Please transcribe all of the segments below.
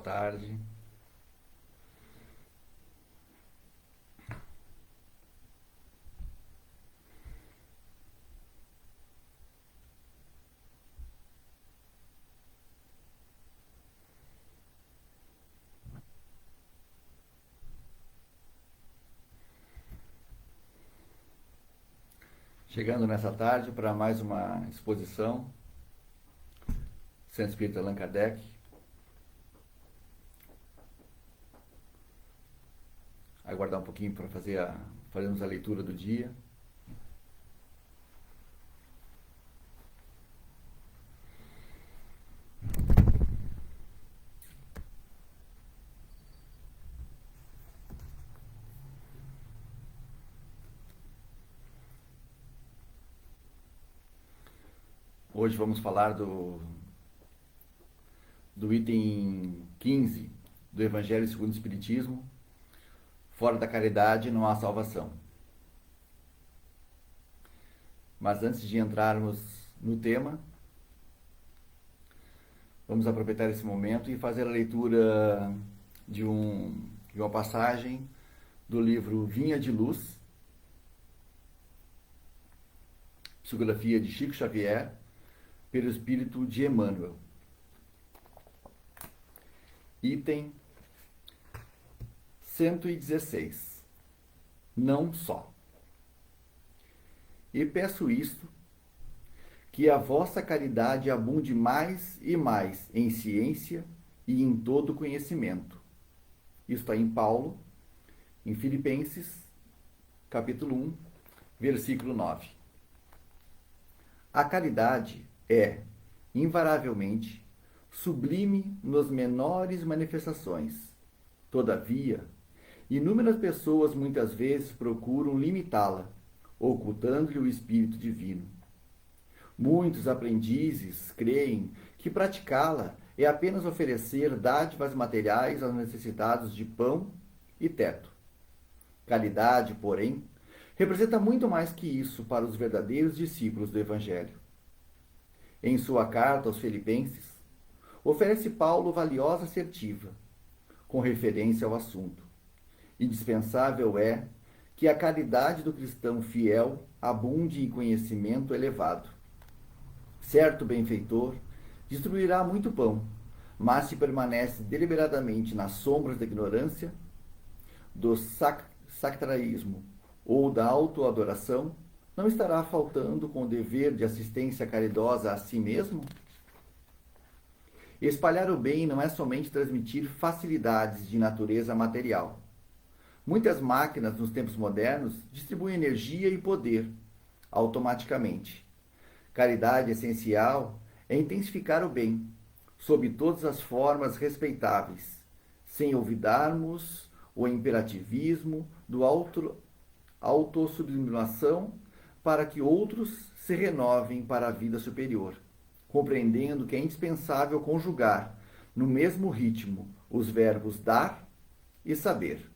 tarde. Chegando nessa tarde para mais uma exposição, Centro Espírita Allan Kardec. Aguardar um pouquinho para fazermos a leitura do dia. Hoje vamos falar do item 15 do Evangelho segundo o Espiritismo. Fora da caridade não há salvação. Mas antes de entrarmos no tema, vamos aproveitar esse momento e fazer a leitura de uma passagem do livro Vinha de Luz, psicografia de Chico Xavier, pelo Espírito de Emmanuel. Item 116. Não só. E peço isto, que a vossa caridade abunde mais e mais em ciência e em todo conhecimento. Isto está em Paulo, em Filipenses, capítulo 1, versículo 9. A caridade é, invariavelmente, sublime nas menores manifestações. Todavia, inúmeras pessoas muitas vezes procuram limitá-la, ocultando-lhe o Espírito Divino. Muitos aprendizes creem que praticá-la é apenas oferecer dádivas materiais aos necessitados de pão e teto. Caridade, porém, representa muito mais que isso para os verdadeiros discípulos do Evangelho. Em sua carta aos Filipenses, oferece Paulo valiosa assertiva, com referência ao assunto. Indispensável é que a caridade do cristão fiel abunde em conhecimento elevado. Certo benfeitor distribuirá muito pão, mas se permanece deliberadamente nas sombras da ignorância, do sacralismo ou da autoadoração, não estará faltando com o dever de assistência caridosa a si mesmo? Espalhar o bem não é somente transmitir facilidades de natureza material. Muitas máquinas nos tempos modernos distribuem energia e poder automaticamente. Caridade essencial é intensificar o bem, sob todas as formas respeitáveis, sem olvidarmos o imperativismo do autossublimação para que outros se renovem para a vida superior, compreendendo que é indispensável conjugar, no mesmo ritmo, os verbos dar e saber.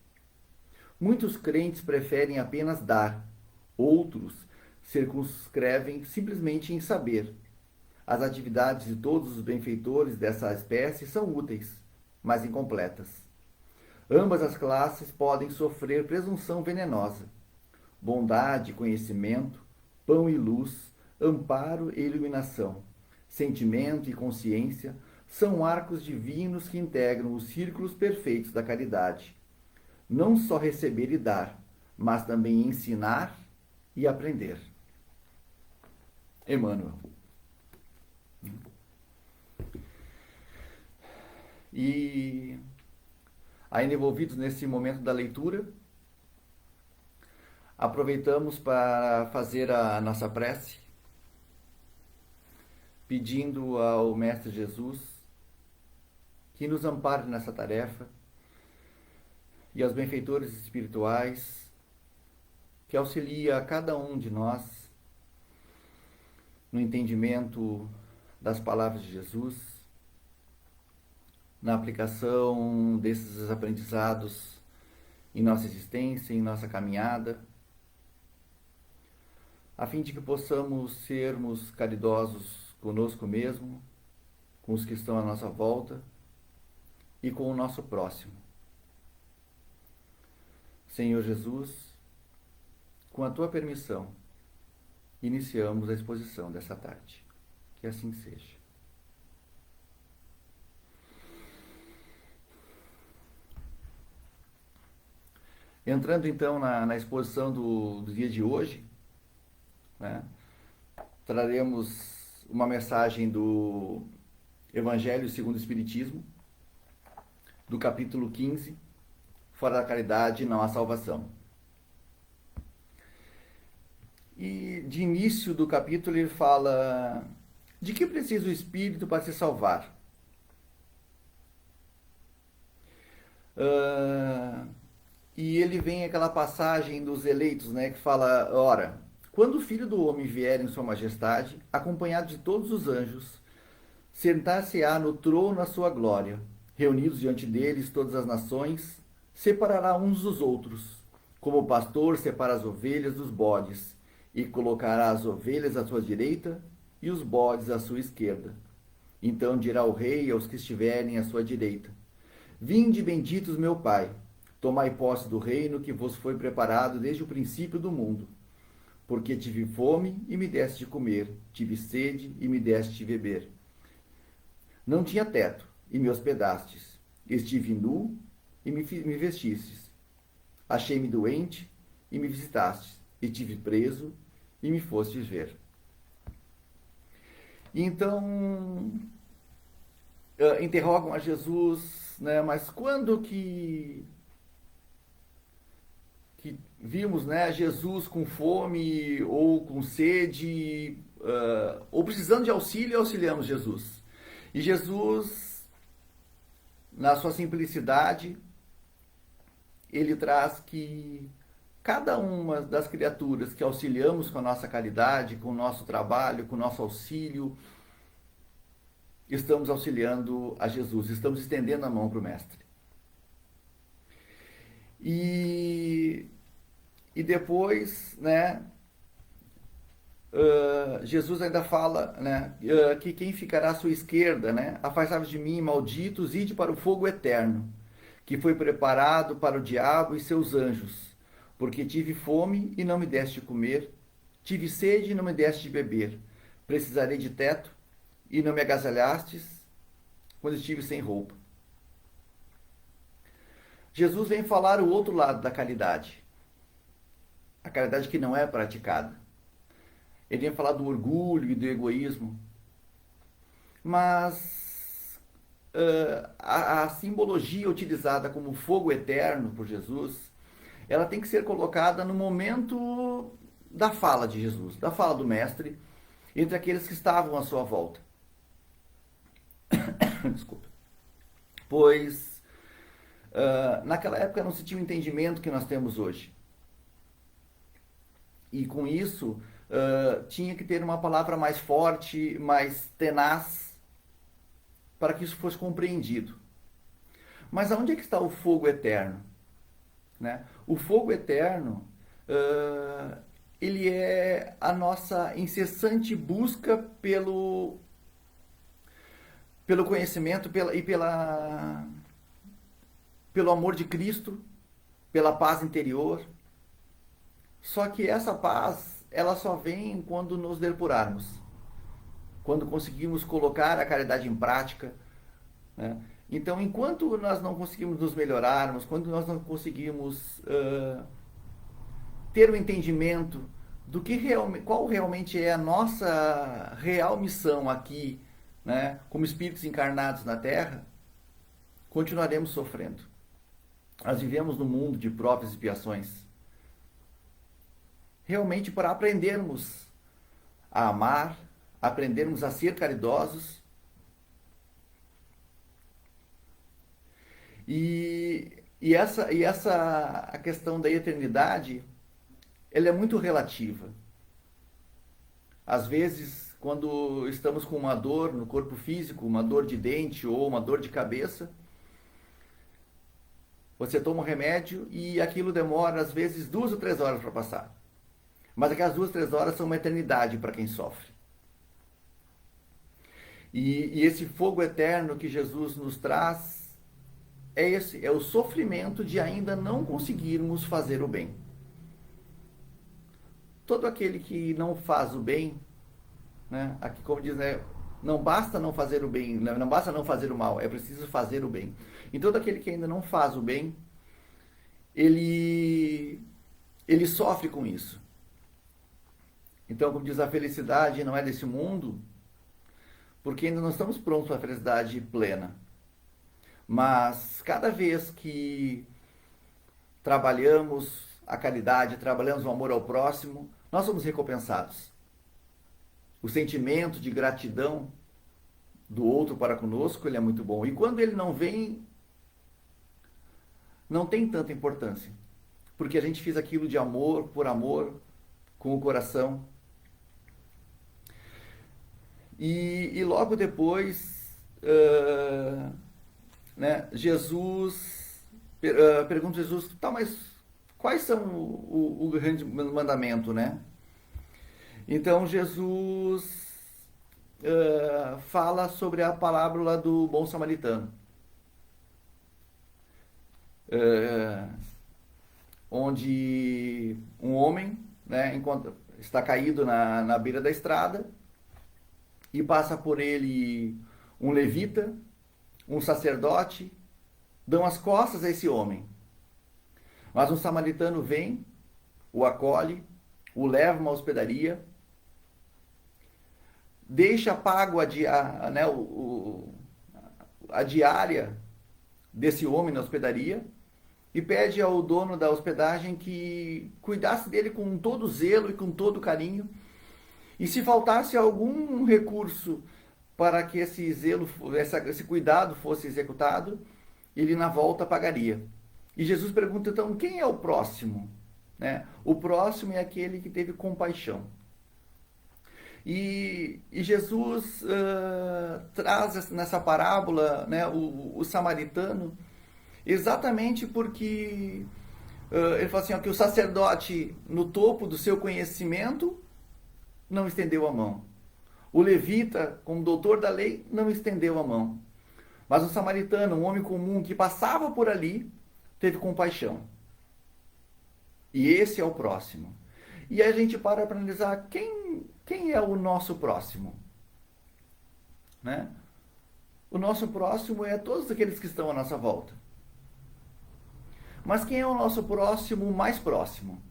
Muitos crentes preferem apenas dar, outros circunscrevem simplesmente em saber. As atividades de todos os benfeitores dessa espécie são úteis, mas incompletas. Ambas as classes podem sofrer presunção venenosa. Bondade, conhecimento, pão e luz, amparo e iluminação, sentimento e consciência são arcos divinos que integram os círculos perfeitos da caridade. Não só receber e dar, mas também ensinar e aprender. Emmanuel. E ainda envolvidos nesse momento da leitura, aproveitamos para fazer a nossa prece, pedindo ao Mestre Jesus que nos ampare nessa tarefa e aos benfeitores espirituais que auxilia a cada um de nós no entendimento das palavras de Jesus, na aplicação desses aprendizados em nossa existência, em nossa caminhada, a fim de que possamos sermos caridosos conosco mesmo, com os que estão à nossa volta, e com o nosso próximo. Senhor Jesus, com a tua permissão, iniciamos a exposição dessa tarde. Que assim seja. Entrando então na exposição do dia de hoje, né, traremos uma mensagem do Evangelho segundo o Espiritismo, do capítulo 15, Fora da caridade não há salvação. E de início do capítulo ele fala: de que precisa o espírito para se salvar? E ele vem aquela passagem dos eleitos, né, que fala: ora, quando o Filho do Homem vier em sua majestade, acompanhado de todos os anjos, sentar-se-á no trono na sua glória, reunidos diante deles todas as nações, separará uns dos outros, como o pastor separa as ovelhas dos bodes, e colocará as ovelhas à sua direita e os bodes à sua esquerda. Então dirá o rei aos que estiverem à sua direita: vinde, benditos meu Pai, tomai posse do reino que vos foi preparado desde o princípio do mundo. Porque tive fome e me deste de comer, tive sede e me deste de beber. Não tinha teto e me hospedastes, estive nu e me vestistes. Achei-me doente e me visitastes, e tive preso e me fostes ver. Então, interrogam a Jesus, né, mas quando que vimos, né, Jesus com fome ou com sede, ou precisando de auxílio, auxiliamos Jesus. E Jesus, na sua simplicidade, ele traz que cada uma das criaturas que auxiliamos com a nossa caridade, com o nosso trabalho, com o nosso auxílio, estamos auxiliando a Jesus, estamos estendendo a mão para o Mestre. E depois, né, Jesus ainda fala, né, que quem ficará à sua esquerda, né, afastai-vos de mim, malditos, ide para o fogo eterno, que foi preparado para o diabo e seus anjos, porque tive fome e não me deste de comer, tive sede e não me deste de beber, precisarei de teto e não me agasalhastes quando estive sem roupa. Jesus vem falar o outro lado da caridade, a caridade que não é praticada. Ele vem falar do orgulho e do egoísmo, mas a simbologia utilizada como fogo eterno por Jesus, ela tem que ser colocada no momento da fala de Jesus, da fala do Mestre, entre aqueles que estavam à sua volta. Desculpa. Pois naquela época não se tinha o entendimento que nós temos hoje. E com isso, tinha que ter uma palavra mais forte, mais tenaz, para que isso fosse compreendido. Mas aonde é que está o fogo eterno? Né? O fogo eterno, ele é a nossa incessante busca pelo conhecimento pelo amor de Cristo, pela paz interior. Só que essa paz, ela só vem quando nos depurarmos, quando conseguimos colocar a caridade em prática, né? Então, enquanto nós não conseguimos nos melhorarmos, quando nós não conseguimos ter o entendimento do que qual realmente é a nossa real missão aqui, né, como espíritos encarnados na Terra, continuaremos sofrendo. Nós vivemos num mundo de provas e expiações. Realmente para aprendermos a amar, aprendermos a ser caridosos. E a questão da eternidade, ela é muito relativa. Às vezes, quando estamos com uma dor no corpo físico, uma dor de dente ou uma dor de cabeça, você toma um remédio e aquilo demora, às vezes, 2 ou 3 horas para passar. Mas aquelas 2, 3 horas são uma eternidade para quem sofre. E esse fogo eterno que Jesus nos traz é esse, é o sofrimento de ainda não conseguirmos fazer o bem. Todo aquele que não faz o bem, né? Aqui como diz, né? Não basta não fazer o bem, não basta não fazer o mal, é preciso fazer o bem. E todo aquele que ainda não faz o bem, ele sofre com isso. Então, como diz, a felicidade não é desse mundo, porque ainda não estamos prontos para a felicidade plena. Mas cada vez que trabalhamos a caridade, trabalhamos o amor ao próximo, nós somos recompensados. O sentimento de gratidão do outro para conosco, ele é muito bom. E quando ele não vem, não tem tanta importância. Porque a gente fez aquilo de amor, por amor, com o coração. E logo depois, né, Jesus, pergunta a Jesus, tá, mas quais são o grande mandamento, né? Então Jesus fala sobre a parábola do bom samaritano, onde um homem, né, está caído na beira da estrada e passa por ele um levita, um sacerdote, dão as costas a esse homem. Mas um samaritano vem, o acolhe, o leva a uma hospedaria, deixa pago a diária desse homem na hospedaria e pede ao dono da hospedagem que cuidasse dele com todo zelo e com todo carinho. E se faltasse algum recurso para que esse zelo, esse cuidado fosse executado, ele na volta pagaria. E Jesus pergunta então, quem é o próximo? Né? O próximo é aquele que teve compaixão. E Jesus traz nessa parábola, né, o samaritano, exatamente porque ele fala assim, ó, que o sacerdote, no topo do seu conhecimento, não estendeu a mão. O levita, como doutor da lei, não estendeu a mão. Mas o samaritano, um homem comum que passava por ali, teve compaixão. E esse é o próximo. E a gente para analisar quem é o nosso próximo, né? O nosso próximo é todos aqueles que estão à nossa volta. Mas quem é o nosso próximo mais próximo?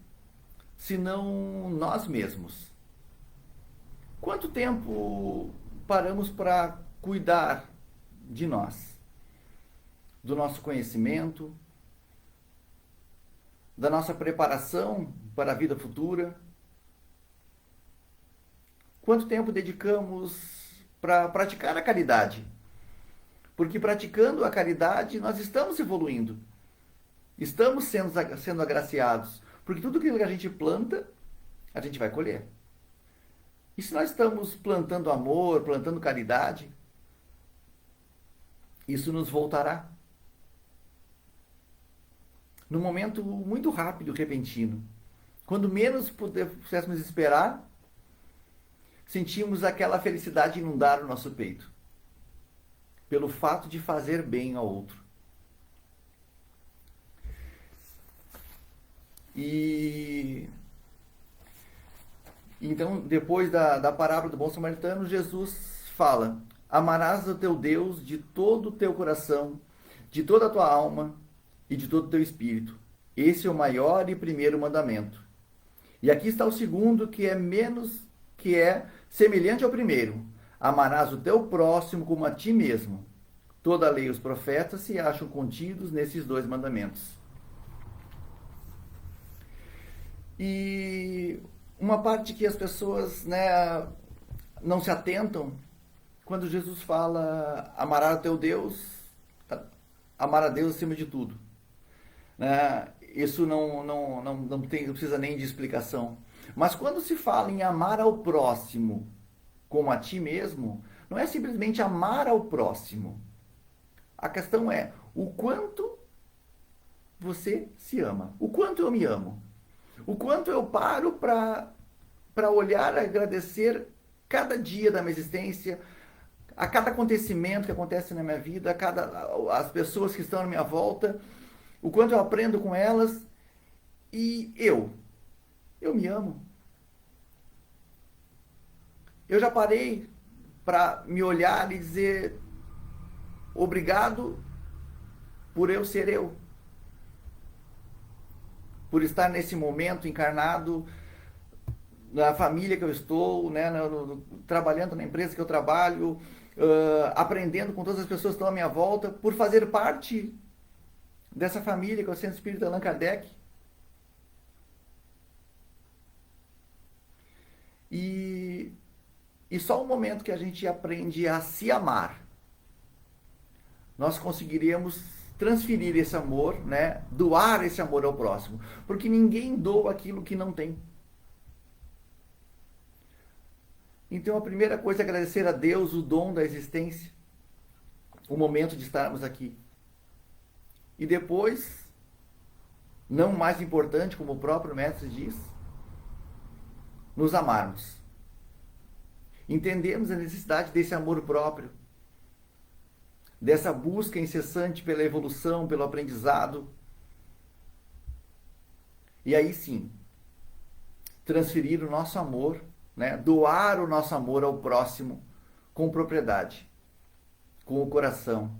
Senão nós mesmos. Quanto tempo paramos para cuidar de nós? Do nosso conhecimento, da nossa preparação para a vida futura? Quanto tempo dedicamos para praticar a caridade? Porque praticando a caridade nós estamos evoluindo. Estamos sendo agraciados. Porque tudo aquilo que a gente planta, a gente vai colher. E se nós estamos plantando amor, plantando caridade, isso nos voltará. Num momento muito rápido, repentino. Quando menos pudéssemos esperar, sentimos aquela felicidade inundar o nosso peito. Pelo fato de fazer bem ao outro. E então, depois da parábola do bom samaritano, Jesus fala: amarás o teu Deus de todo o teu coração, de toda a tua alma e de todo o teu espírito. Esse é o maior e primeiro mandamento. E aqui está o segundo, que é semelhante ao primeiro: amarás o teu próximo como a ti mesmo. Toda a lei e os profetas se acham contidos nesses dois mandamentos. E uma parte que as pessoas, né, não se atentam, quando Jesus fala amarás o teu Deus, amar a Deus acima de tudo. Né? Isso não precisa nem de explicação. Mas quando se fala em amar ao próximo como a ti mesmo, não é simplesmente amar ao próximo. A questão é o quanto você se ama, o quanto eu me amo. O quanto eu paro para olhar, agradecer cada dia da minha existência, a cada acontecimento que acontece na minha vida, as pessoas que estão à minha volta, o quanto eu aprendo com elas e eu me amo. Eu já parei para me olhar e dizer obrigado por eu ser eu, por estar nesse momento encarnado na família que eu estou, né, trabalhando na empresa que eu trabalho, aprendendo com todas as pessoas que estão à minha volta, por fazer parte dessa família que é o Centro Espírita Allan Kardec. E só o momento que a gente aprende a se amar, nós conseguiremos transferir esse amor, né, doar esse amor ao próximo, porque ninguém doa aquilo que não tem. Então a primeira coisa é agradecer a Deus o dom da existência, o momento de estarmos aqui. E depois, não mais importante, como o próprio mestre diz, nos amarmos. Entendemos a necessidade desse amor próprio, dessa busca incessante pela evolução, pelo aprendizado. E aí sim, transferir o nosso amor, né, doar o nosso amor ao próximo com propriedade, com o coração.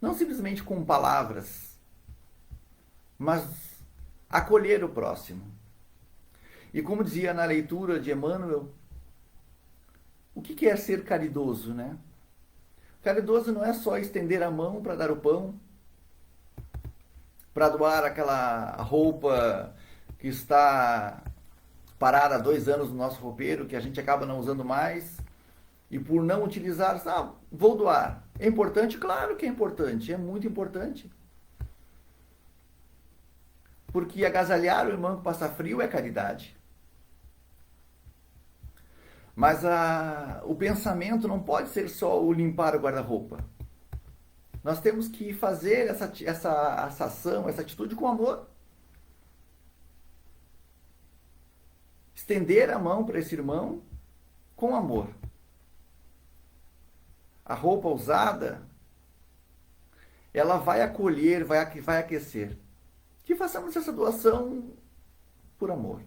Não simplesmente com palavras, mas acolher o próximo. E como dizia na leitura de Emmanuel, o que é ser caridoso, né? Caridoso não é só estender a mão para dar o pão, para doar aquela roupa que está parada há 2 anos no nosso roupeiro, que a gente acaba não usando mais, e por não utilizar, vou doar. É importante? Claro que é importante, é muito importante. Porque agasalhar o irmão que passa frio é caridade. Mas o pensamento não pode ser só o limpar o guarda-roupa. Nós temos que fazer essa ação, essa atitude com amor. Estender a mão para esse irmão com amor. A roupa usada, ela vai acolher, vai aquecer. Que façamos essa doação por amor.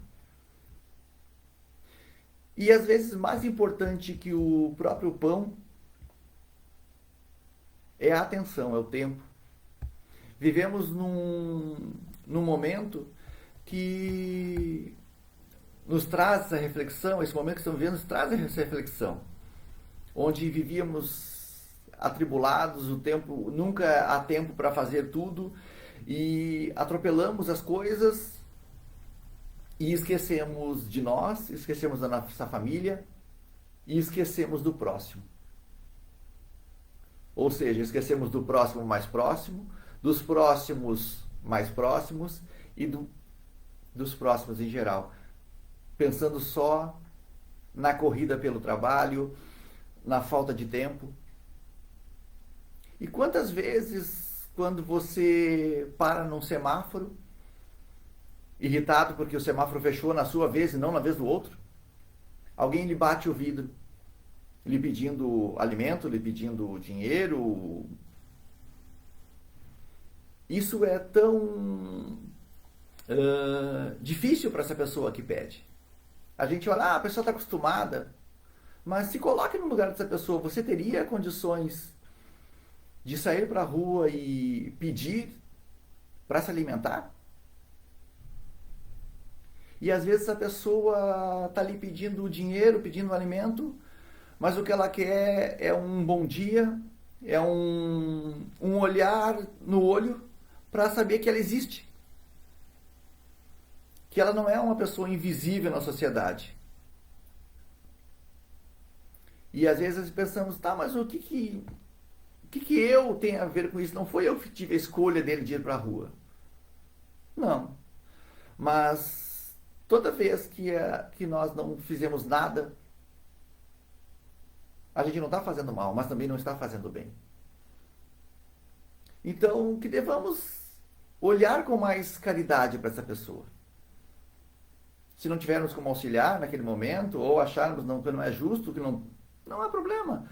E às vezes mais importante que o próprio pão é a atenção, é o tempo. Vivemos num momento que nos traz essa reflexão, esse momento que estamos vivendo nos traz essa reflexão, onde vivíamos atribulados, o tempo, nunca há tempo para fazer tudo, e atropelamos as coisas e esquecemos de nós, esquecemos da nossa família e esquecemos do próximo. Ou seja, esquecemos do próximo mais próximo, dos próximos mais próximos e dos próximos em geral. Pensando só na corrida pelo trabalho, na falta de tempo. E quantas vezes, quando você para num semáforo, irritado porque o semáforo fechou na sua vez e não na vez do outro, alguém lhe bate o vidro, lhe pedindo alimento, lhe pedindo dinheiro. Isso é tão difícil para essa pessoa que pede. A gente olha, a pessoa está acostumada, mas se coloque no lugar dessa pessoa, você teria condições de sair para a rua e pedir para se alimentar? E às vezes a pessoa está ali pedindo dinheiro, pedindo alimento, mas o que ela quer é um bom dia, é um olhar no olho para saber que ela existe. Que ela não é uma pessoa invisível na sociedade. E às vezes pensamos, mas o que eu tenho a ver com isso? Não foi eu que tive a escolha dele de ir para a rua. Não. Mas toda vez que nós não fizemos nada, a gente não está fazendo mal, mas também não está fazendo bem. Então, que devamos olhar com mais caridade para essa pessoa. Se não tivermos como auxiliar naquele momento, ou acharmos que não é justo, que não Não há problema.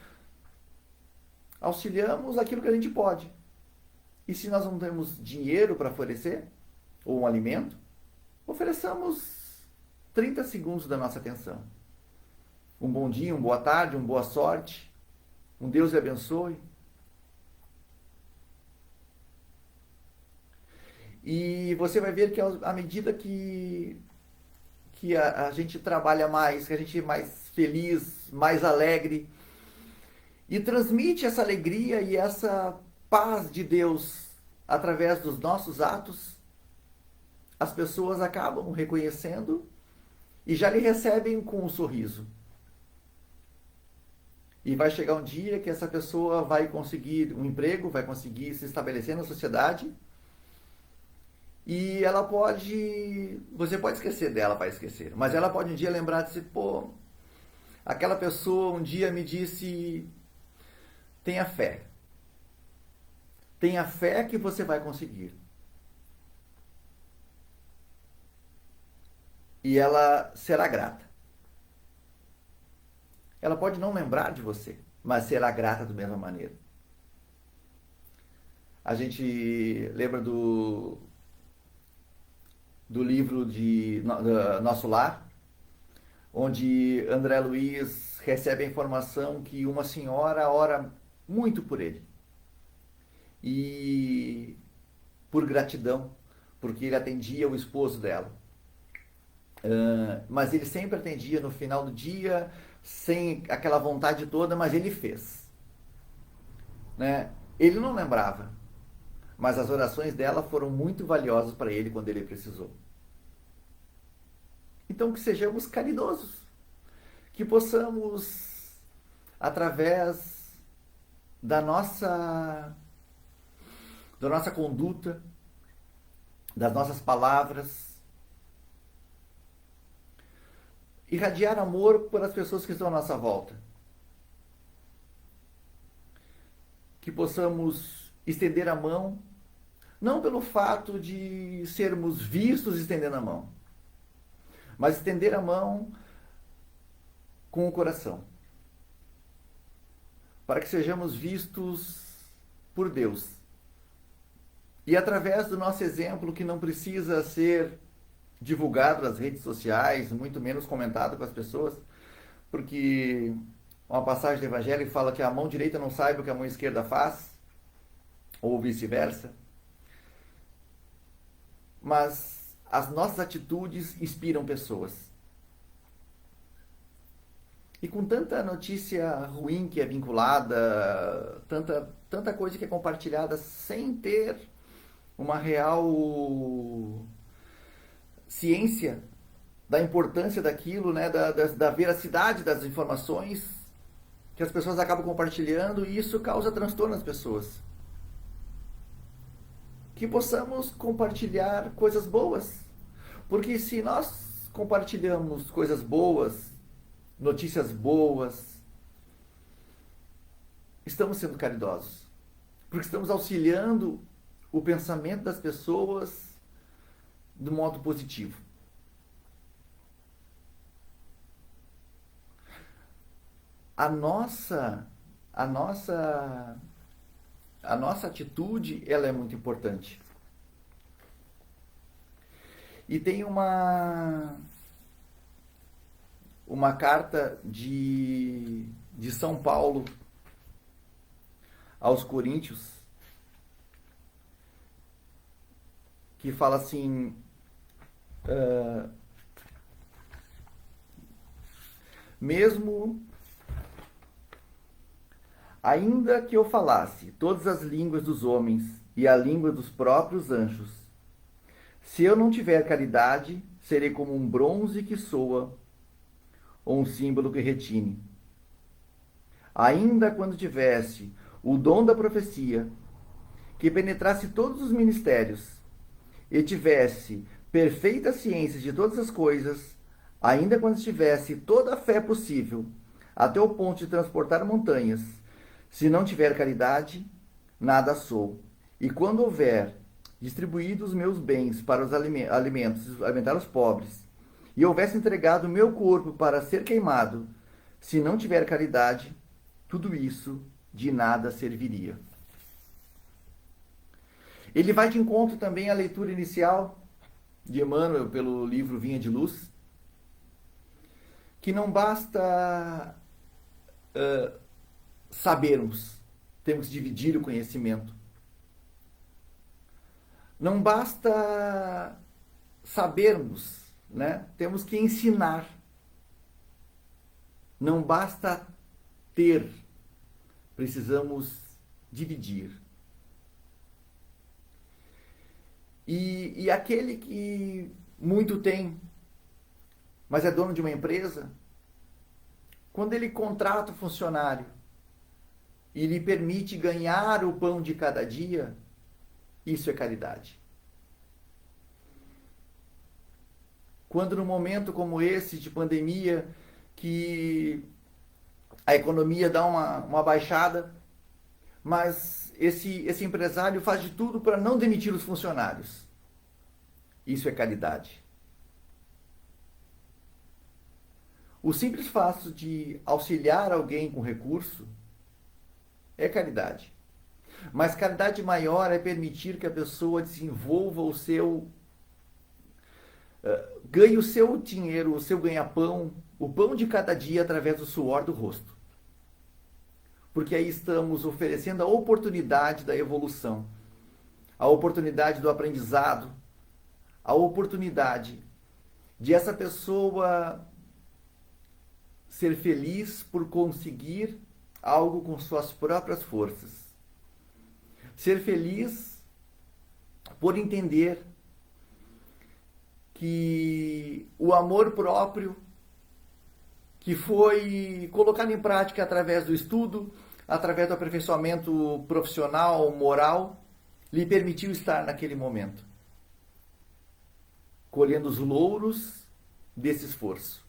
Auxiliamos aquilo que a gente pode. E se nós não temos dinheiro para oferecer, ou um alimento, ofereçamos 30 segundos da nossa atenção. Um bom dia, uma boa tarde, uma boa sorte, um Deus lhe abençoe. E você vai ver que à medida que a gente trabalha mais, que a gente é mais feliz, mais alegre, e transmite essa alegria e essa paz de Deus através dos nossos atos, as pessoas acabam reconhecendo e já lhe recebem com um sorriso. E vai chegar um dia que essa pessoa vai conseguir um emprego, vai conseguir se estabelecer na sociedade, e ela pode, você pode esquecer dela, vai esquecer, mas ela pode um dia lembrar de si, pô, aquela pessoa um dia me disse, tenha fé. Tenha fé que você vai conseguir. E ela será grata. Ela pode não lembrar de você, mas será grata da mesma maneira. A gente lembra do livro de Nosso Lar, onde André Luiz recebe a informação que uma senhora ora muito por ele. E por gratidão, porque ele atendia o esposo dela. Mas ele sempre atendia no final do dia, sem aquela vontade toda, mas ele fez. Né? Ele não lembrava, mas as orações dela foram muito valiosas para ele quando ele precisou. Então que sejamos caridosos, que possamos, através da nossa conduta, das nossas palavras, irradiar amor pelas pessoas que estão à nossa volta. Que possamos estender a mão, não pelo fato de sermos vistos estendendo a mão, mas estender a mão com o coração, para que sejamos vistos por Deus. E através do nosso exemplo, que não precisa ser divulgado nas redes sociais, muito menos comentado com as pessoas, porque uma passagem do Evangelho fala que a mão direita não saiba o que a mão esquerda faz, ou vice-versa. Mas as nossas atitudes inspiram pessoas. E com tanta notícia ruim que é vinculada, tanta coisa que é compartilhada sem ter uma real ciência da importância daquilo, né, da veracidade das informações que as pessoas acabam compartilhando, e isso causa transtorno nas pessoas. Que possamos compartilhar coisas boas, porque se nós compartilhamos coisas boas, notícias boas, estamos sendo caridosos, porque estamos auxiliando o pensamento das pessoas do modo positivo. A nossa atitude, ela é muito importante. E tem uma carta de São Paulo aos Coríntios, que fala assim, mesmo ainda que eu falasse todas as línguas dos homens e a língua dos próprios anjos, se eu não tiver caridade, serei como um bronze que soa ou um símbolo que retine. Ainda quando tivesse o dom da profecia, que penetrasse todos os ministérios, e tivesse perfeita ciência de todas as coisas, ainda quando tivesse toda a fé possível, até o ponto de transportar montanhas, se não tiver caridade, nada sou. E quando houver distribuído os meus bens para os alimentar os pobres, e houvesse entregado o meu corpo para ser queimado, Se não tiver caridade, tudo isso de nada serviria. Ele vai de encontro também à leitura inicial de Emmanuel pelo livro Vinha de Luz, que não basta sabermos, temos que dividir o conhecimento. Não basta sabermos, né? Temos que ensinar. Não basta ter, precisamos dividir. E aquele que muito tem, mas é dono de uma empresa, quando ele contrata o funcionário e lhe permite ganhar o pão de cada dia, isso é caridade. Quando num momento como esse de pandemia, que a economia dá uma baixada, mas esse empresário faz de tudo para não demitir os funcionários. Isso é caridade. O simples fato de auxiliar alguém com recurso é caridade. Mas caridade maior é permitir que a pessoa desenvolva o seu ganhe o seu dinheiro, o seu ganha-pão, o pão de cada dia através do suor do rosto. Porque aí estamos oferecendo a oportunidade da evolução, a oportunidade do aprendizado, a oportunidade de essa pessoa ser feliz por conseguir algo com suas próprias forças. Ser feliz por entender que o amor próprio, que foi colocado em prática através do estudo, através do aperfeiçoamento profissional, moral, lhe permitiu estar naquele momento, colhendo os louros desse esforço.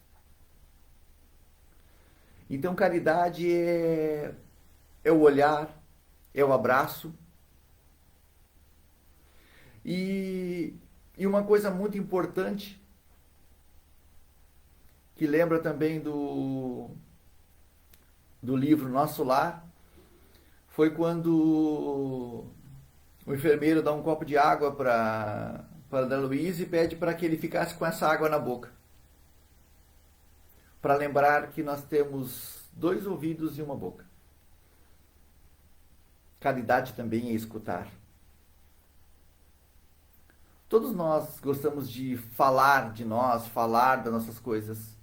Então, caridade é o olhar, é o abraço. E uma coisa muito importante, que lembra também do livro Nosso Lar, foi quando o enfermeiro dá um copo de água para Ana Luísa e pede para que ele ficasse com essa água na boca. Para lembrar que nós temos 2 ouvidos e uma boca. Caridade também é escutar. Todos nós gostamos de falar de nós, falar das nossas coisas.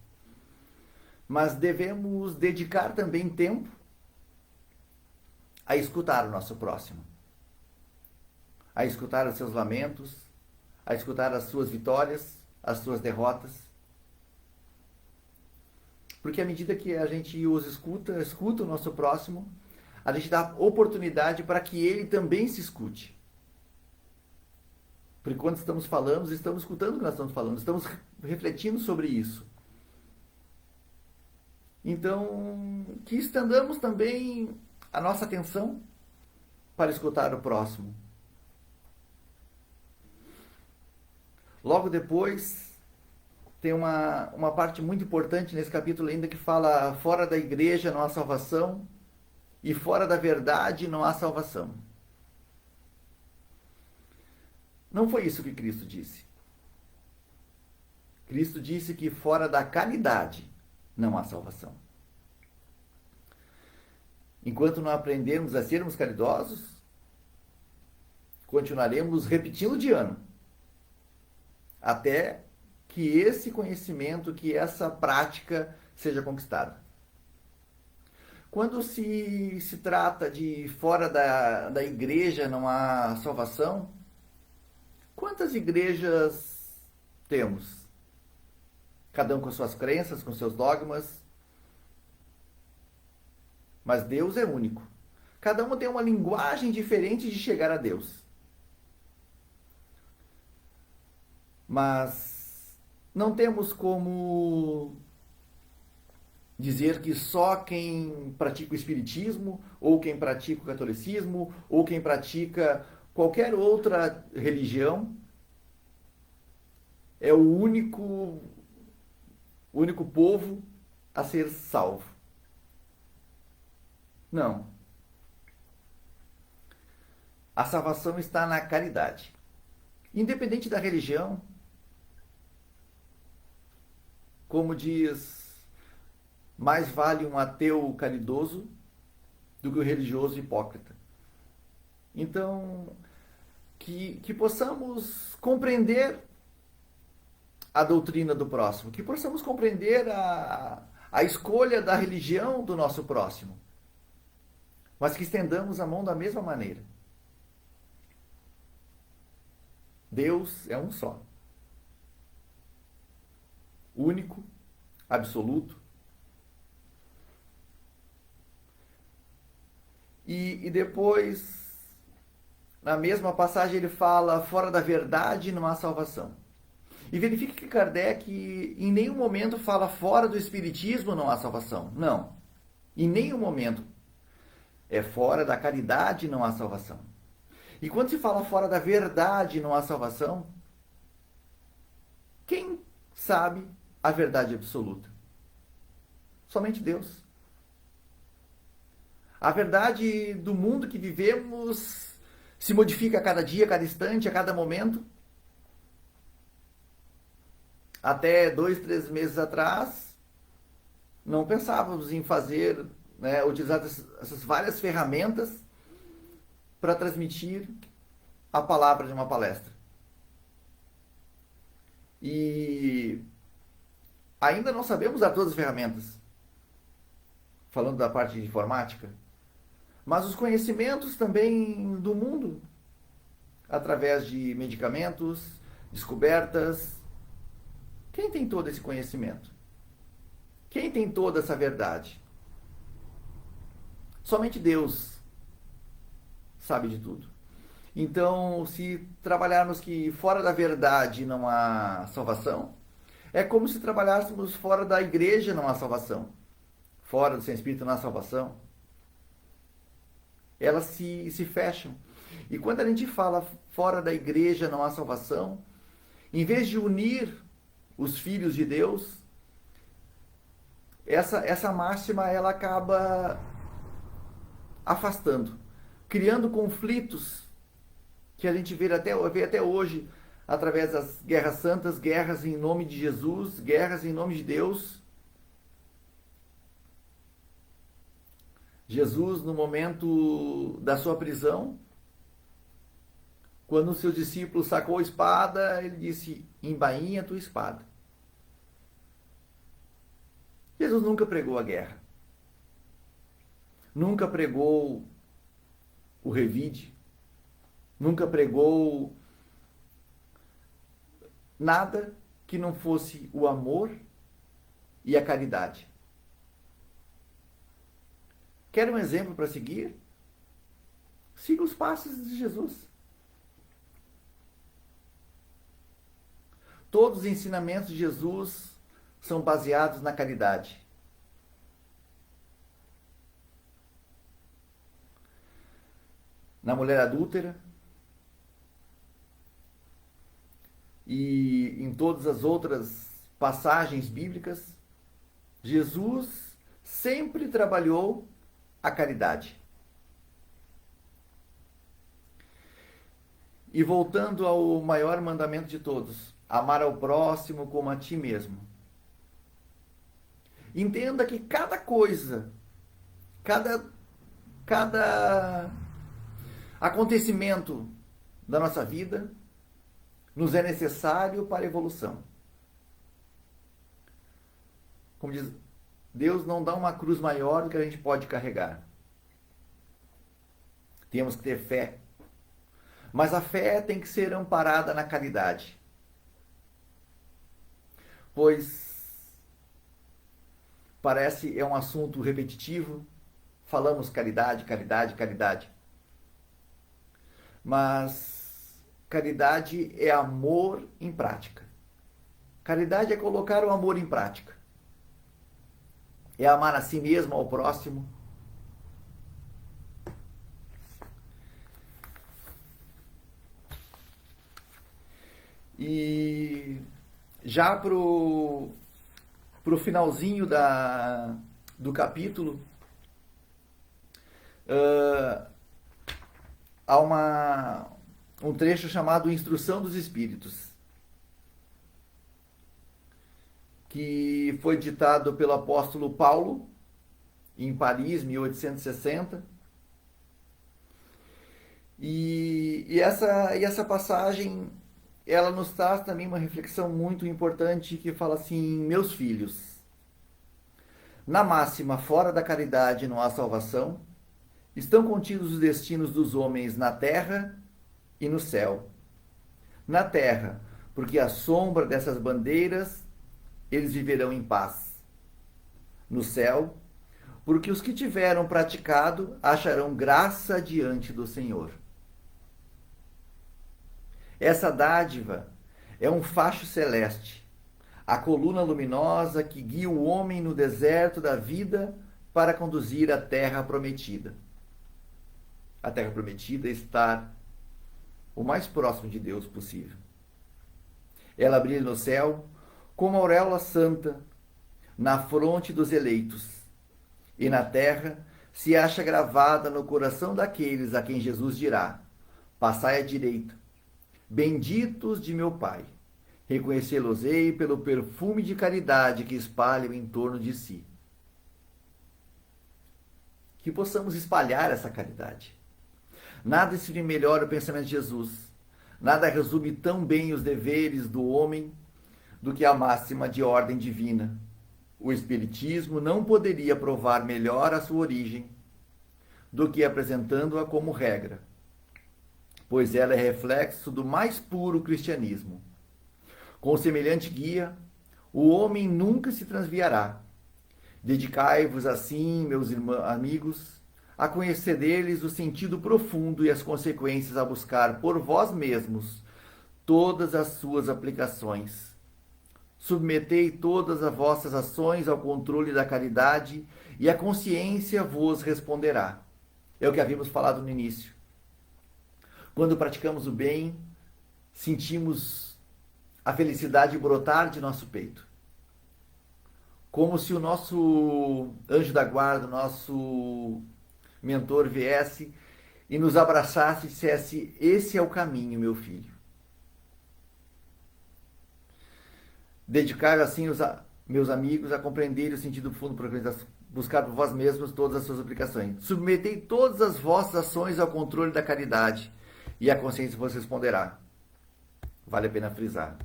Mas devemos dedicar também tempo a escutar o nosso próximo. A escutar os seus lamentos, a escutar as suas vitórias, as suas derrotas. Porque à medida que a gente os escuta o nosso próximo, a gente dá oportunidade para que ele também se escute. Porque quando estamos falando, estamos escutando o que nós estamos falando, estamos refletindo sobre isso. Então, que estendamos também a nossa atenção para escutar o próximo. Logo depois, tem uma parte muito importante nesse capítulo ainda que fala: fora da igreja não há salvação e fora da verdade não há salvação. Não foi isso que Cristo disse. Cristo disse que fora da caridade não há salvação. Enquanto não aprendermos a sermos caridosos, continuaremos repetindo de ano, até que esse conhecimento, que essa prática seja conquistada. Quando se trata de fora da igreja não há salvação, quantas igrejas temos? Cada um com suas crenças, com seus dogmas. Mas Deus é único. Cada uma tem uma linguagem diferente de chegar a Deus. Mas não temos como dizer que só quem pratica o espiritismo, ou quem pratica o catolicismo, ou quem pratica qualquer outra religião é o único povo a ser salvo. Não. A salvação está na caridade. Independente da religião, como diz, mais vale um ateu caridoso do que um religioso hipócrita. Então, que possamos compreender a doutrina do próximo, que possamos compreender a escolha da religião do nosso próximo, mas que estendamos a mão da mesma maneira. Deus é um só, único, absoluto. E depois, na mesma passagem, ele fala: fora da verdade não há salvação. E verifique que Kardec em nenhum momento fala fora do Espiritismo não há salvação. Não. Em nenhum momento. É fora da caridade não há salvação. E quando se fala fora da verdade não há salvação, quem sabe a verdade absoluta? Somente Deus. A verdade do mundo que vivemos se modifica a cada dia, a cada instante, a cada momento. Até 2, 3 meses atrás, não pensávamos em fazer, utilizar essas várias ferramentas para transmitir a palavra de uma palestra. E ainda não sabemos usar todas as ferramentas, falando da parte de informática, mas os conhecimentos também do mundo, através de medicamentos, descobertas. Quem tem todo esse conhecimento? Quem tem toda essa verdade? Somente Deus sabe de tudo. Então, se trabalharmos que fora da verdade não há salvação, é como se trabalhássemos fora da igreja não há salvação. Fora do Centro Espírita não há salvação. Elas se fecham. E quando a gente fala fora da igreja não há salvação, em vez de unir os filhos de Deus, essa máxima ela acaba afastando, criando conflitos que a gente vê até hoje através das guerras santas, guerras em nome de Jesus, guerras em nome de Deus. Jesus, no momento da sua prisão, quando o seu discípulo sacou a espada, ele disse: embainha a tua espada. Jesus nunca pregou a guerra. Nunca pregou o revide. Nunca pregou nada que não fosse o amor e a caridade. Quer um exemplo para seguir? Siga os passos de Jesus. Todos os ensinamentos de Jesus são baseados na caridade. Na mulher adúltera e em todas as outras passagens bíblicas, Jesus sempre trabalhou a caridade. E voltando ao maior mandamento de todos, amar ao próximo como a ti mesmo. Entenda que cada coisa, cada acontecimento da nossa vida nos é necessário para a evolução. Como diz, Deus não dá uma cruz maior do que a gente pode carregar. Temos que ter fé. Mas a fé tem que ser amparada na caridade. Pois parece é um assunto repetitivo. Falamos caridade, caridade, caridade. Mas caridade é amor em prática. Caridade é colocar o amor em prática. É amar a si mesmo, ao próximo. E já pro finalzinho do capítulo, uh, há um trecho chamado Instrução dos Espíritos, que foi ditado pelo apóstolo Paulo em Paris, 1860. E essa passagem, ela nos traz também uma reflexão muito importante que fala assim: meus filhos, na máxima, fora da caridade não há salvação, estão contidos os destinos dos homens na terra e no céu. Na terra, porque à sombra dessas bandeiras eles viverão em paz. No céu, porque os que tiveram praticado acharão graça diante do Senhor. Essa dádiva é um facho celeste, a coluna luminosa que guia o homem no deserto da vida para conduzir à terra prometida. A terra prometida é estar o mais próximo de Deus possível. Ela brilha no céu como a auréola santa na fronte dos eleitos, e na terra se acha gravada no coração daqueles a quem Jesus dirá: passai à direita, benditos de meu Pai, reconhecê-los-ei pelo perfume de caridade que espalham em torno de si. Que possamos espalhar essa caridade. Nada exprime melhor o pensamento de Jesus, nada resume tão bem os deveres do homem do que a máxima de ordem divina. O Espiritismo não poderia provar melhor a sua origem do que apresentando-a como regra, pois ela é reflexo do mais puro cristianismo. Com semelhante guia, o homem nunca se transviará. Dedicai-vos assim, meus amigos, a conhecer deles o sentido profundo e as consequências a buscar por vós mesmos todas as suas aplicações. Submetei todas as vossas ações ao controle da caridade e a consciência vos responderá. É o que havíamos falado no início. Quando praticamos o bem, sentimos a felicidade brotar de nosso peito. Como se o nosso anjo da guarda, o nosso mentor viesse e nos abraçasse e dissesse: esse é o caminho, meu filho. Dedicar assim meus amigos a compreender o sentido fundo para buscar por vós mesmos todas as suas aplicações. Submetei todas as vossas ações ao controle da caridade e a consciência vos responderá. Vale a pena frisar.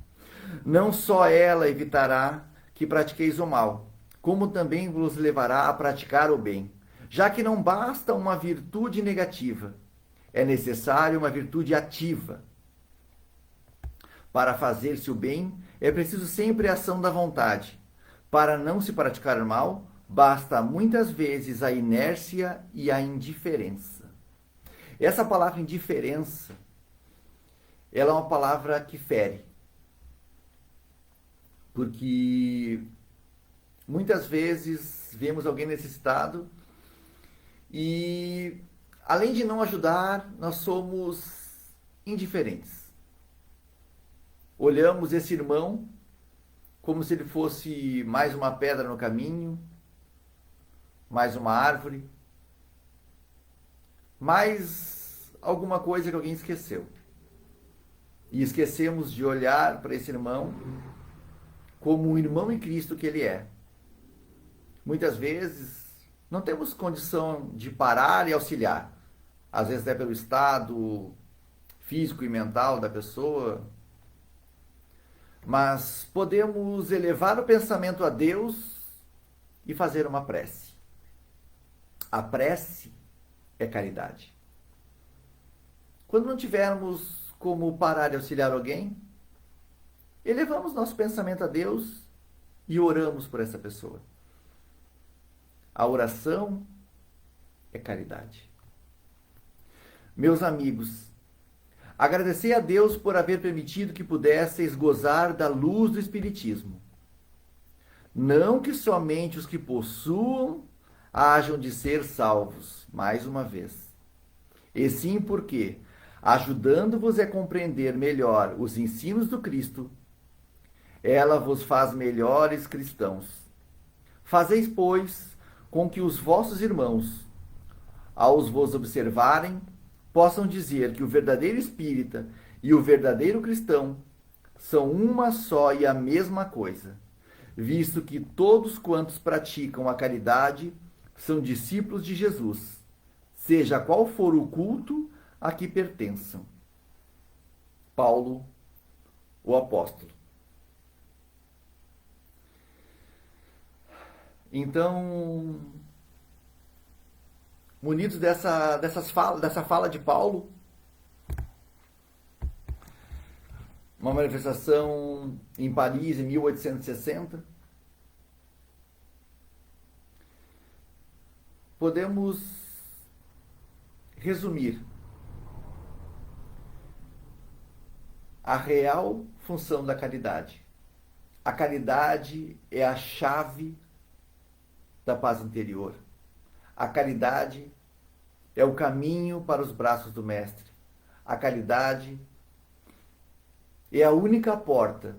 Não só ela evitará que pratiqueis o mal, como também vos levará a praticar o bem, já que não basta uma virtude negativa, é necessária uma virtude ativa. Para fazer-se o bem, é preciso sempre a ação da vontade. Para não se praticar o mal, basta muitas vezes a inércia e a indiferença. Essa palavra indiferença, ela é uma palavra que fere. Porque muitas vezes vemos alguém necessitado e, além de não ajudar, nós somos indiferentes. Olhamos esse irmão como se ele fosse mais uma pedra no caminho, mais uma árvore, mais alguma coisa que alguém esqueceu. E esquecemos de olhar para esse irmão como o irmão em Cristo que ele é. Muitas vezes não temos condição de parar e auxiliar. Às vezes é pelo estado físico e mental da pessoa. Mas podemos elevar o pensamento a Deus e fazer uma prece. A prece é caridade. Quando não tivermos como parar e auxiliar alguém, elevamos nosso pensamento a Deus e oramos por essa pessoa. A oração é caridade. Meus amigos, agradecei a Deus por haver permitido que pudesseis gozar da luz do Espiritismo. Não que somente os que possuam hajam de ser salvos, mais uma vez. E sim porque, ajudando-vos a compreender melhor os ensinos do Cristo, ela vos faz melhores cristãos. Fazeis, pois, com que os vossos irmãos, ao vos observarem, possam dizer que o verdadeiro espírita e o verdadeiro cristão são uma só e a mesma coisa, visto que todos quantos praticam a caridade são discípulos de Jesus, seja qual for o culto a que pertençam. Paulo, o apóstolo. Então, munidos dessa fala de Paulo, uma manifestação em Paris em 1860, podemos resumir a real função da caridade. A caridade é a chave da paz interior. A caridade é o caminho para os braços do Mestre. A caridade é a única porta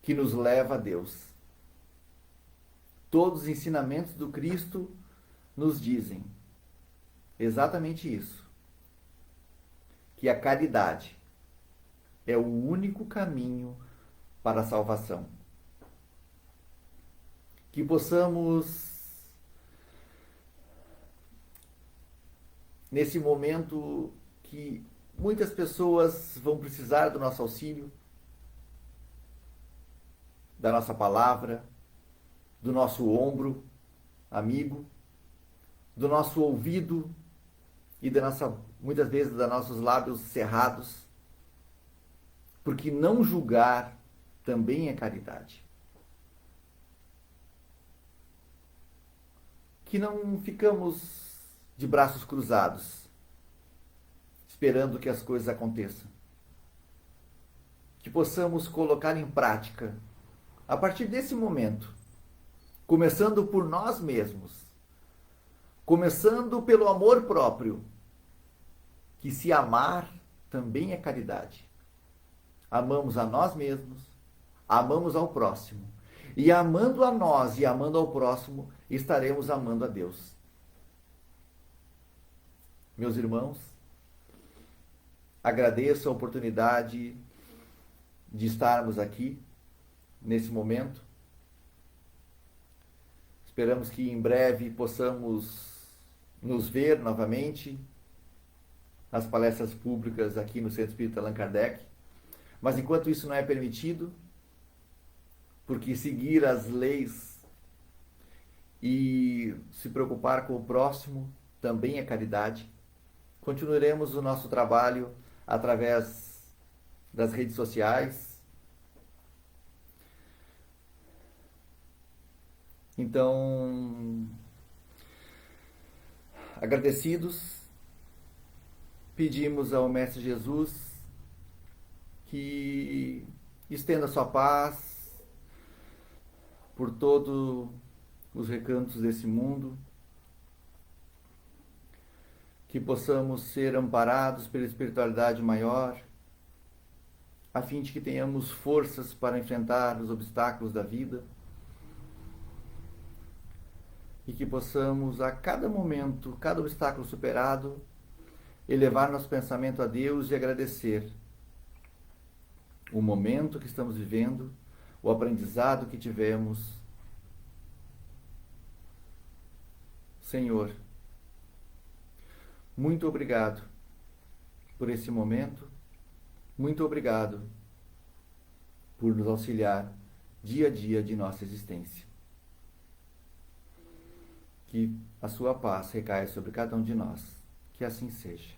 que nos leva a Deus. Todos os ensinamentos do Cristo nos dizem exatamente isso. Que a caridade é o único caminho para a salvação. Que possamos, nesse momento que muitas pessoas vão precisar do nosso auxílio, da nossa palavra, do nosso ombro amigo, do nosso ouvido e muitas vezes dos nossos lábios cerrados, porque não julgar também é caridade. Que não ficamos de braços cruzados, esperando que as coisas aconteçam. Que possamos colocar em prática, a partir desse momento, começando por nós mesmos, começando pelo amor próprio, que se amar também é caridade. Amamos a nós mesmos, amamos ao próximo. E amando a nós e amando ao próximo, estaremos amando a Deus. Meus irmãos, agradeço a oportunidade de estarmos aqui nesse momento. Esperamos que em breve possamos nos ver novamente nas palestras públicas aqui no Centro Espírita Allan Kardec. Mas enquanto isso não é permitido, porque seguir as leis e se preocupar com o próximo também é caridade, continuaremos o nosso trabalho através das redes sociais. Então, agradecidos, pedimos ao Mestre Jesus que estenda sua paz por todos os recantos desse mundo, que possamos ser amparados pela espiritualidade maior, a fim de que tenhamos forças para enfrentar os obstáculos da vida e que possamos, a cada momento, cada obstáculo superado, elevar nosso pensamento a Deus e agradecer o momento que estamos vivendo, o aprendizado que tivemos. Senhor, muito obrigado por esse momento, muito obrigado por nos auxiliar dia a dia de nossa existência. Que a sua paz recaia sobre cada um de nós, que assim seja.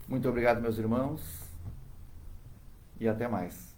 Muito obrigado, meus irmãos, e até mais.